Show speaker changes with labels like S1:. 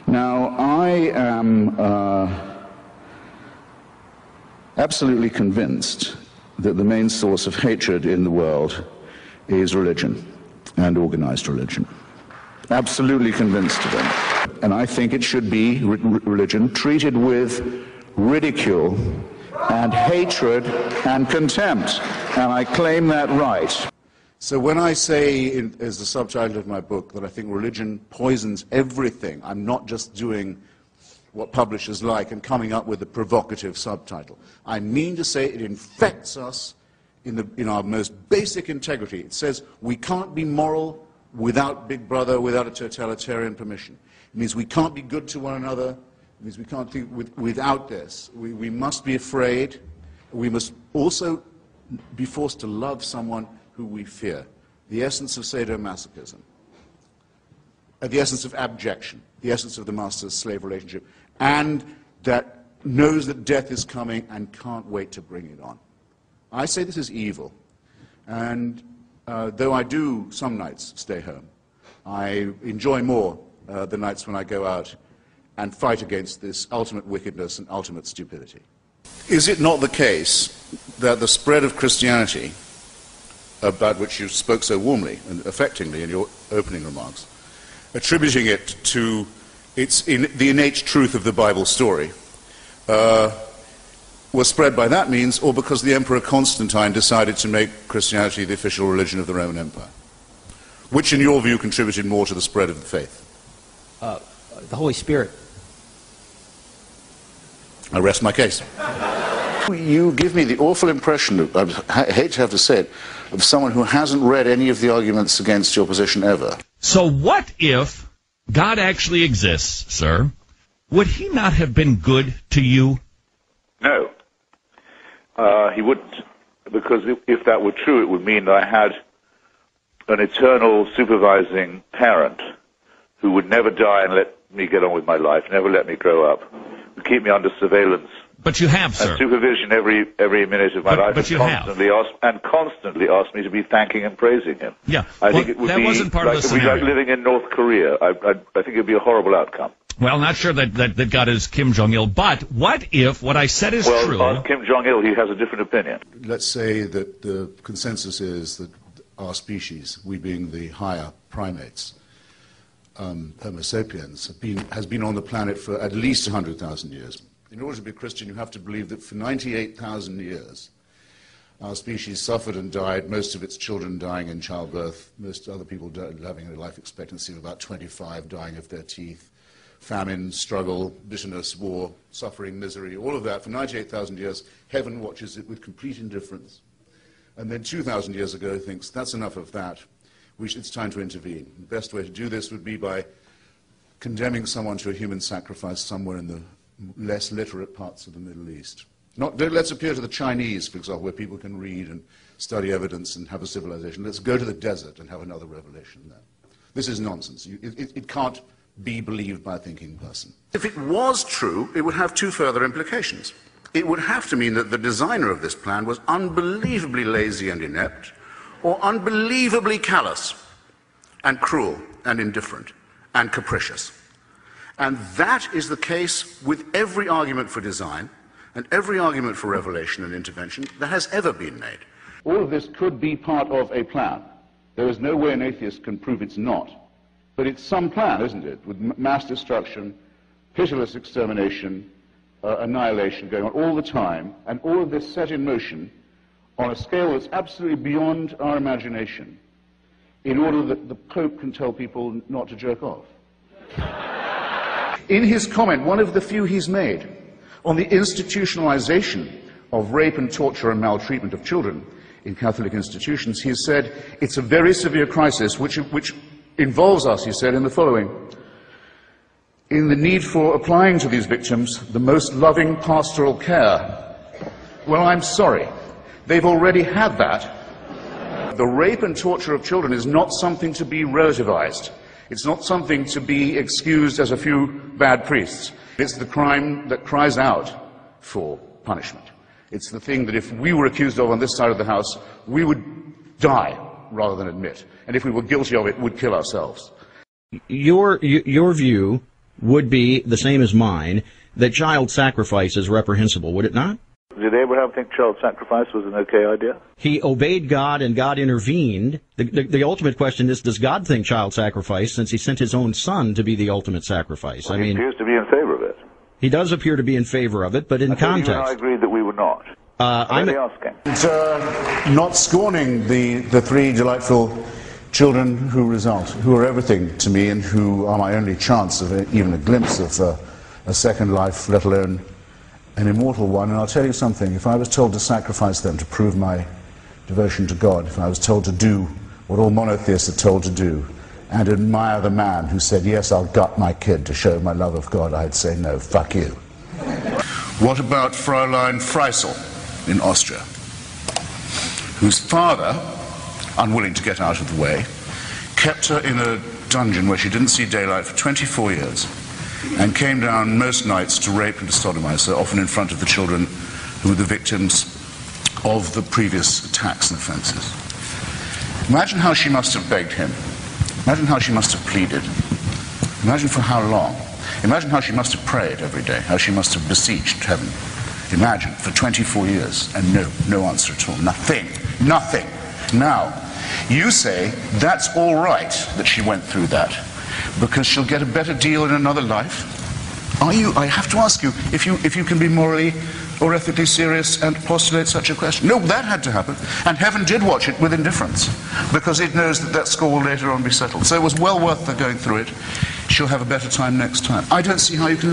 S1: Now, I am absolutely convinced that the main source of hatred in the world is religion, and organized religion. Absolutely convinced of it. And I think it should be religion treated with ridicule and hatred and contempt. And I claim that right.
S2: So when I say, as the subtitle of my book, that I think religion poisons everything, I'm not just doing what publishers like and coming up with a provocative subtitle. I mean to say it infects us in our most basic integrity. It says we can't be moral without Big Brother, without a totalitarian permission. It means we can't be good to one another. It means we can't think without this. We must be afraid. We must also be forced to love someone who we fear. The essence of sadomasochism. The essence of abjection. The essence of the master-slave relationship. And that knows that death is coming and can't wait to bring it on. I say this is evil. And though I do some nights stay home, I enjoy more the nights when I go out and fight against this ultimate wickedness and ultimate stupidity. Is it not the case that the spread of Christianity, about which you spoke so warmly and affectingly in your opening remarks, attributing it to the innate truth of the Bible story, was spread by that means, or because the Emperor Constantine decided to make Christianity the official religion of the Roman Empire? Which, in your view, contributed more to the spread of the faith?
S3: The Holy Spirit.
S2: I rest my case. You give me the awful impression, I hate to have to say it, of someone who hasn't read any of the arguments against your position ever.
S4: So what if God actually exists, sir? Would he not have been good to you?
S5: No. He wouldn't. Because if that were true, it would mean that I had an eternal supervising parent who would never die and let me get on with my life, never let me grow up, would keep me under surveillance.
S4: But you have, sir.
S5: And supervision every minute of my life.
S4: But you constantly
S5: asked me to be thanking and praising him.
S4: Yeah.
S5: I think it would be
S4: wasn't part of the scenario.
S5: Like living in North Korea. I think it would be a horrible outcome.
S4: Well, not sure that God is Kim Jong-il, but what if what I said is true?
S5: Well, Kim Jong-il, he has a different opinion.
S2: Let's say that the consensus is that our species, we being the higher primates, Homo sapiens, has been on the planet for at least 100,000 years. In order to be a Christian, you have to believe that for 98,000 years, our species suffered and died, most of its children dying in childbirth, most other people having a life expectancy of about 25, dying of their teeth, famine, struggle, bitterness, war, suffering, misery, all of that. For 98,000 years, heaven watches it with complete indifference. And then 2,000 years ago thinks, that's enough of that. It's time to intervene. The best way to do this would be by condemning someone to a human sacrifice somewhere in the less literate parts of the Middle East. Let's appeal to the Chinese, for example, where people can read and study evidence and have a civilization. Let's go to the desert and have another revelation there. This is nonsense. It can't be believed by a thinking person. If it was true, it would have two further implications. It would have to mean that the designer of this plan was unbelievably lazy and inept, or unbelievably callous and cruel and indifferent and capricious. And that is the case with every argument for design and every argument for revelation and intervention that has ever been made. All of this could be part of a plan. There is no way an atheist can prove it's not. But it's some plan, isn't it, with mass destruction, pitiless extermination, annihilation going on all the time, and all of this set in motion on a scale that's absolutely beyond our imagination, in order that the Pope can tell people not to jerk off. In his comment, one of the few he's made, on the institutionalization of rape and torture and maltreatment of children in Catholic institutions, he has said, it's a very severe crisis which involves us, he said, in the following: in the need for applying to these victims the most loving pastoral care. Well, I'm sorry. They've already had that. The rape and torture of children is not something to be relativized. It's not something to be excused as a few bad priests. It's the crime that cries out for punishment. It's the thing that if we were accused of on this side of the House, we would die rather than admit. And if we were guilty of it, would kill ourselves.
S3: Your view
S6: would be the same as mine, that child sacrifice is reprehensible, would it not?
S5: Did Abraham think child sacrifice was an okay idea?
S6: He obeyed God and God intervened. The ultimate question is, does God think child sacrifice, since he sent his own son to be the ultimate sacrifice?
S5: Well, he appears to be in favor of it.
S6: He does appear to be in favor of it, but in context.
S5: You and I agreed that we were not. I'm asking.
S2: And, not scorning the three delightful children who are everything to me and who are my only chance of even a glimpse of a second life, let alone an immortal one. And I'll tell you something, if I was told to sacrifice them to prove my devotion to God, if I was told to do what all monotheists are told to do, and admire the man who said, yes, I'll gut my kid to show my love of God, I'd say, no, fuck you. What about Fräulein Freisel in Austria, whose father, unwilling to get out of the way, kept her in a dungeon where she didn't see daylight for 24 years, and came down most nights to rape and to sodomize her, often in front of the children who were the victims of the previous attacks and offenses. Imagine how she must have begged him. Imagine how she must have pleaded. Imagine for how long. Imagine how she must have prayed every day, how she must have beseeched heaven. Imagine, for 24 years, and no answer at all. Nothing. Nothing. Now, you say that's all right that she went through that, because she'll get a better deal in another life? Are you, I have to ask you, if you can be morally or ethically serious and postulate such a question? No, that had to happen, and heaven did watch it with indifference, because it knows that that score will later on be settled. So it was well worth her going through it. She'll have a better time next time. I don't see how you can